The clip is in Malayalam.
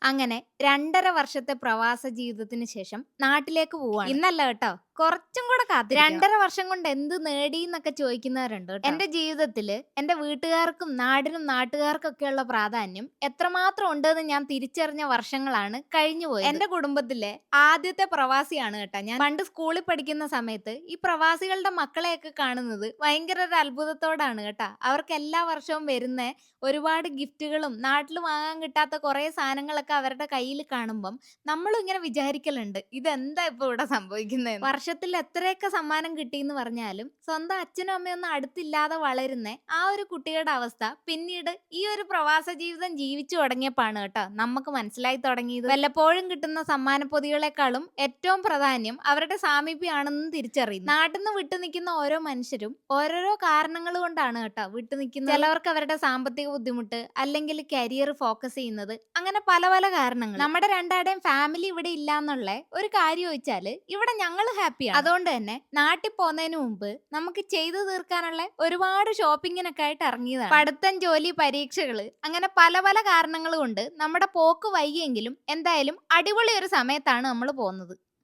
അങ്ങനെ 2.5 വർഷത്തെ പ്രവാസ ജീവിതത്തിന് ശേഷം നാട്ടിലേക്ക് പോവാണ്. ഇന്നല്ല കേട്ടോ. കുറച്ചും കൂടെ കാത്തിരിക്കണം. 2.5 വർഷം കൊണ്ട് എന്ത് നേടിന്നൊക്കെ ചോദിക്കുന്നവരുണ്ട് കേട്ടോ. എന്റെ ജീവിതത്തില് എന്റെ വീട്ടുകാർക്കും നാടിനും നാട്ടുകാർക്കൊക്കെയുള്ള പ്രാധാന്യം എത്രമാത്രം ഉണ്ടെന്ന് ഞാൻ തിരിച്ചറിഞ്ഞ വർഷങ്ങളാണ് കഴിഞ്ഞുപോയത്. എന്റെ കുടുംബത്തിലെ ആദ്യത്തെ പ്രവാസിയാണ് കേട്ടോ ഞാൻ. പണ്ട് സ്കൂളിൽ പഠിക്കുന്ന സമയത്ത് ഈ പ്രവാസികളുടെ മക്കളെയൊക്കെ കാണുന്നത് ഭയങ്കര ഒരു അത്ഭുതത്തോടാണ് കേട്ടോ. അവർക്ക് എല്ലാ വർഷവും വരുന്ന ഒരുപാട് ഗിഫ്റ്റുകളും നാട്ടിൽ വാങ്ങാൻ കിട്ടാത്ത കുറെ സാധനങ്ങളൊക്കെ അവരുടെ കയ്യിൽ കാണുമ്പം നമ്മളും ഇങ്ങനെ വിചാരിക്കലുണ്ട് ഇതെന്താ ഇപ്പൊ ഇവിടെ സംഭവിക്കുന്നത്. വർഷത്തിൽ എത്രയൊക്കെ സമ്മാനം കിട്ടിയെന്ന് പറഞ്ഞാലും സ്വന്തം അച്ഛനും അമ്മയൊന്നും അടുത്തില്ലാതെ വളരുന്ന ആ ഒരു കുട്ടിയുടെ അവസ്ഥ പിന്നീട് ഈ ഒരു പ്രവാസ ജീവിതം ജീവിച്ചു തുടങ്ങിയപ്പോഴാണ് കേട്ടോ നമുക്ക് മനസ്സിലായി തുടങ്ങിയത്. വല്ലപ്പോഴും കിട്ടുന്ന സമ്മാന പൊതികളെക്കാളും ഏറ്റവും പ്രാധാന്യം അവരുടെ സാമീപ്യമാണെന്ന് തിരിച്ചറിയുന്നു. നാട്ടിൽ നിന്ന് വിട്ടു നിൽക്കുന്ന ഓരോ മനുഷ്യരും ഓരോരോ കാരണങ്ങൾ കൊണ്ടാണ് കേട്ടോ വിട്ടു നിൽക്കുന്നത്. ചിലവർക്ക് അവരുടെ സാമ്പത്തിക ബുദ്ധിമുട്ട്, അല്ലെങ്കിൽ കരിയർ ഫോക്കസ് ചെയ്യുന്നത്, അങ്ങനെ പല പല കാരണങ്ങൾ. നമ്മുടെ രണ്ടാരുടെയും ഫാമിലി ഇവിടെ ഇല്ലാന്നുള്ള ഒരു കാര്യം ചോദിച്ചാല് ഇവിടെ ഞങ്ങൾ ഹാപ്പിയാണ്. അതുകൊണ്ട് തന്നെ നാട്ടിൽ പോകുന്നതിന് മുമ്പ് നമുക്ക് ചെയ്തു തീർക്കാനുള്ള ഒരുപാട് ഷോപ്പിങ്ങിനൊക്കെ ആയിട്ട് ഇറങ്ങിയതാണ്. പഠിത്തം, ജോലി, പരീക്ഷകള്, അങ്ങനെ പല പല കാരണങ്ങൾ കൊണ്ട് നമ്മുടെ പോക്ക് വൈകിയെങ്കിലും എന്തായാലും അടിപൊളി ഒരു സമയത്താണ് നമ്മൾ പോകുന്നത്.